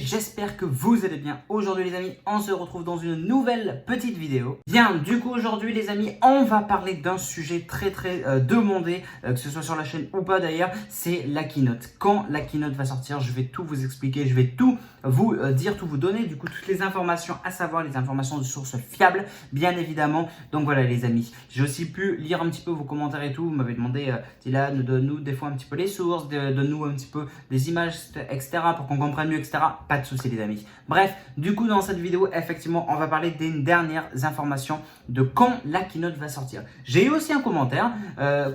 j'espère que vous allez bien. Aujourd'hui les amis, on se retrouve dans une nouvelle petite vidéo. Bien, du coup aujourd'hui les amis, on va parler d'un sujet très demandé, que ce soit sur la chaîne ou pas d'ailleurs, c'est la keynote. Quand la keynote va sortir, je vais tout vous expliquer, je vais tout vous dire, tout vous donner, du coup toutes les informations, à savoir les informations de sources fiables, bien évidemment. Donc voilà les amis, j'ai aussi pu lire un petit peu vos commentaires et tout, vous m'avez demandé, Dylan, donne-nous des fois un petit peu les sources, donne-nous un petit peu des images, etc. pour qu'on comprenne mieux, etc. Pas de soucis les amis. Bref, du coup dans cette vidéo, effectivement, on va parler des dernières informations de quand la keynote va sortir. J'ai eu aussi un commentaire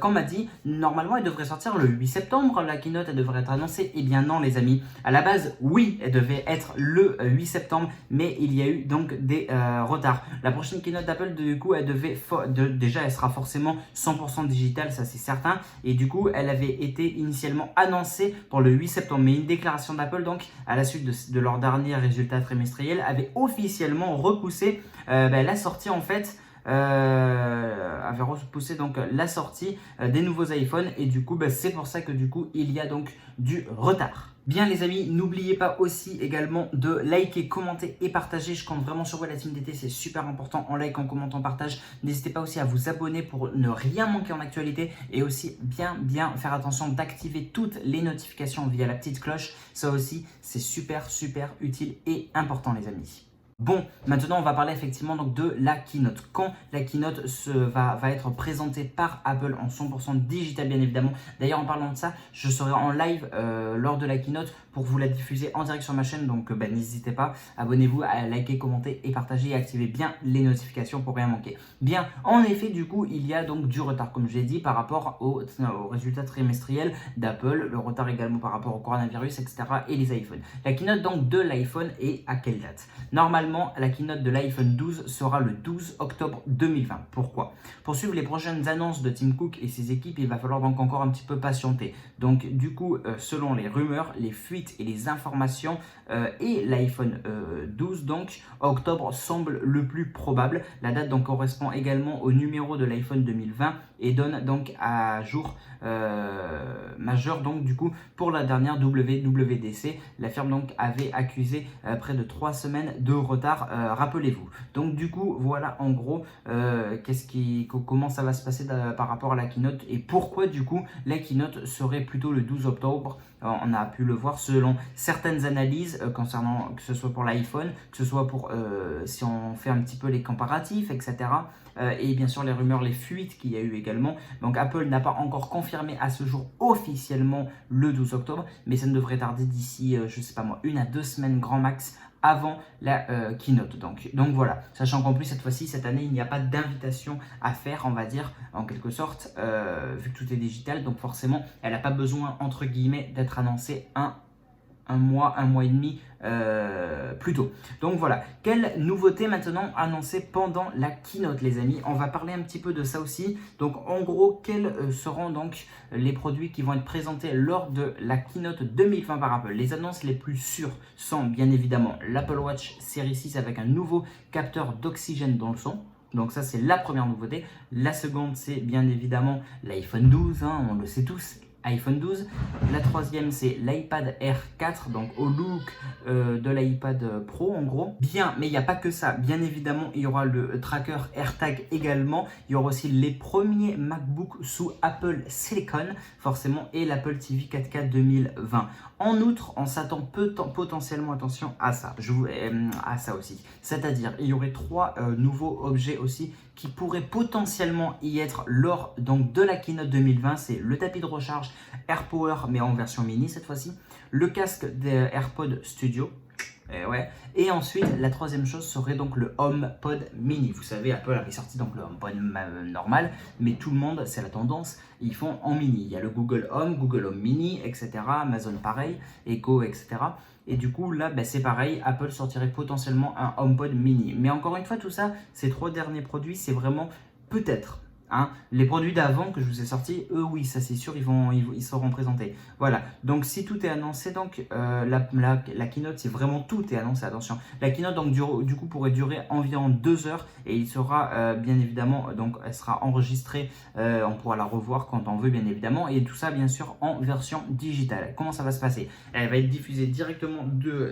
qu'on m'a dit, normalement elle devrait sortir le 8 septembre, la keynote elle devrait être annoncée. Eh bien non les amis, à la base oui, elle devait être le 8 septembre, mais il y a eu donc des retards. La prochaine keynote d'Apple, du coup, elle devait, déjà elle sera forcément 100% digitale, ça c'est certain, et du coup elle avait été initialement annoncée pour le 8 septembre, mais une déclaration d'Apple donc à la suite de leur dernier résultat trimestriel avait officiellement repoussé la sortie en fait, avait repoussé donc la sortie des nouveaux iPhones, et du coup c'est pour ça que du coup il y a donc du retard. Bien les amis, n'oubliez pas aussi également de liker, commenter et partager. Je compte vraiment sur vous la team d'été, c'est super important. En like, en commentant, en partage. N'hésitez pas aussi à vous abonner pour ne rien manquer en actualité, et aussi bien faire attention d'activer toutes les notifications via la petite cloche. Ça aussi c'est super utile et important les amis. Bon, maintenant on va parler effectivement donc de la keynote. Quand la keynote va être présentée par Apple en 100% digital bien évidemment. D'ailleurs en parlant de ça, je serai en live lors de la keynote pour vous la diffuser en direct sur ma chaîne. Donc n'hésitez pas, abonnez-vous à liker, commenter et partager, et activez bien les notifications pour rien manquer. Bien, en effet du coup il y a donc du retard comme je l'ai dit par rapport aux résultats trimestriels d'Apple. Le retard également par rapport au coronavirus, etc. et les iPhones. La keynote donc de l'iPhone est à quelle date? Normalement, la keynote de l'iPhone 12 sera le 12 octobre 2020. Pourquoi? Pour suivre les prochaines annonces de Tim Cook et ses équipes, il va falloir donc encore un petit peu patienter. Donc du coup, selon les rumeurs, les fuites et les informations et l'iPhone 12, donc octobre semble le plus probable. La date donc correspond également au numéro de l'iPhone 2020 et donne donc à jour majeur donc du coup pour la dernière WWDC. La firme donc avait accusé près de 3 semaines de retard, rappelez-vous. Donc du coup voilà en gros comment ça va se passer par rapport à la keynote, et pourquoi du coup la keynote serait plutôt le 12 octobre. On a pu le voir selon certaines analyses concernant, que ce soit pour l'iPhone, que ce soit pour si on fait un petit peu les comparatifs, etc. Et bien sûr les rumeurs, les fuites qu'il y a eu également. Donc Apple n'a pas encore confirmé à ce jour officiellement le 12 octobre, mais ça ne devrait tarder d'ici, je sais pas moi, 1 à 2 semaines grand max avant la keynote. Donc voilà, sachant qu'en plus cette fois-ci, cette année, il n'y a pas d'invitation à faire, on va dire, en quelque sorte, vu que tout est digital, donc forcément, elle n'a pas besoin, entre guillemets, d'être annoncée un mois et demi plus tôt. Donc voilà, quelle nouveauté maintenant annoncée pendant la keynote les amis? On va parler un petit peu de ça aussi. Donc en gros, quels seront donc les produits qui vont être présentés lors de la keynote 2020 par Apple? Les annonces les plus sûres sont bien évidemment l'Apple Watch Series 6 avec un nouveau capteur d'oxygène dans le son. Donc ça c'est la première nouveauté. La seconde c'est bien évidemment l'iPhone 12, hein, on le sait tous, iPhone 12. La troisième c'est l'iPad Air 4, donc au look de l'iPad Pro en gros. Bien, mais il n'y a pas que ça, bien évidemment il y aura le tracker AirTag également, il y aura aussi les premiers MacBook sous Apple Silicon forcément, et l'Apple TV 4K 2020. En outre, on s'attend potentiellement, attention à ça, à ça aussi, c'est-à-dire il y aurait 3 nouveaux objets aussi qui pourraient potentiellement y être lors donc de la keynote 2020. C'est le tapis de recharge AirPower mais en version mini cette fois-ci, le casque des AirPods Studio. Et ensuite, la troisième chose serait donc le HomePod mini. Vous savez, Apple avait sorti donc le HomePod normal, mais tout le monde, c'est la tendance, ils font en mini. Il y a le Google Home Mini, etc. Amazon pareil, Echo, etc. Et du coup, là, c'est pareil, Apple sortirait potentiellement un HomePod mini. Mais encore une fois, tout ça, ces 3 derniers produits, c'est vraiment peut-être. Hein. Les produits d'avant que je vous ai sortis, eux oui, ça c'est sûr, ils seront présentés. Voilà, donc si tout est annoncé, donc la keynote, c'est vraiment tout est annoncé, attention. La keynote donc du coup pourrait durer environ 2 heures et il sera bien évidemment, donc elle sera enregistrée, on pourra la revoir quand on veut bien évidemment, et tout ça bien sûr en version digitale. Comment ça va se passer? Elle va être diffusée directement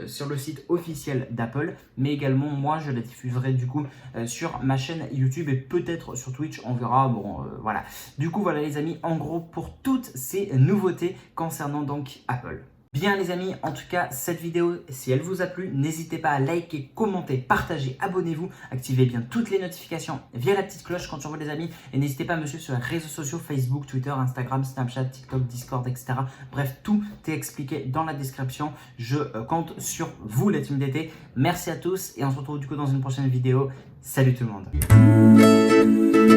sur le site officiel d'Apple, mais également moi je la diffuserai du coup sur ma chaîne YouTube et peut-être sur Twitch, on verra. Bon, voilà. Du coup, voilà les amis, en gros, pour toutes ces nouveautés concernant donc Apple. Bien les amis, en tout cas, cette vidéo, si elle vous a plu, n'hésitez pas à liker, commenter, partager, abonnez-vous, activez bien toutes les notifications via la petite cloche quand tu envoies les amis, et n'hésitez pas à me suivre sur les réseaux sociaux, Facebook, Twitter, Instagram, Snapchat, TikTok, Discord, etc. Bref, tout est expliqué dans la description. Je compte sur vous la team d'été. Merci à tous et on se retrouve du coup dans une prochaine vidéo. Salut tout le monde.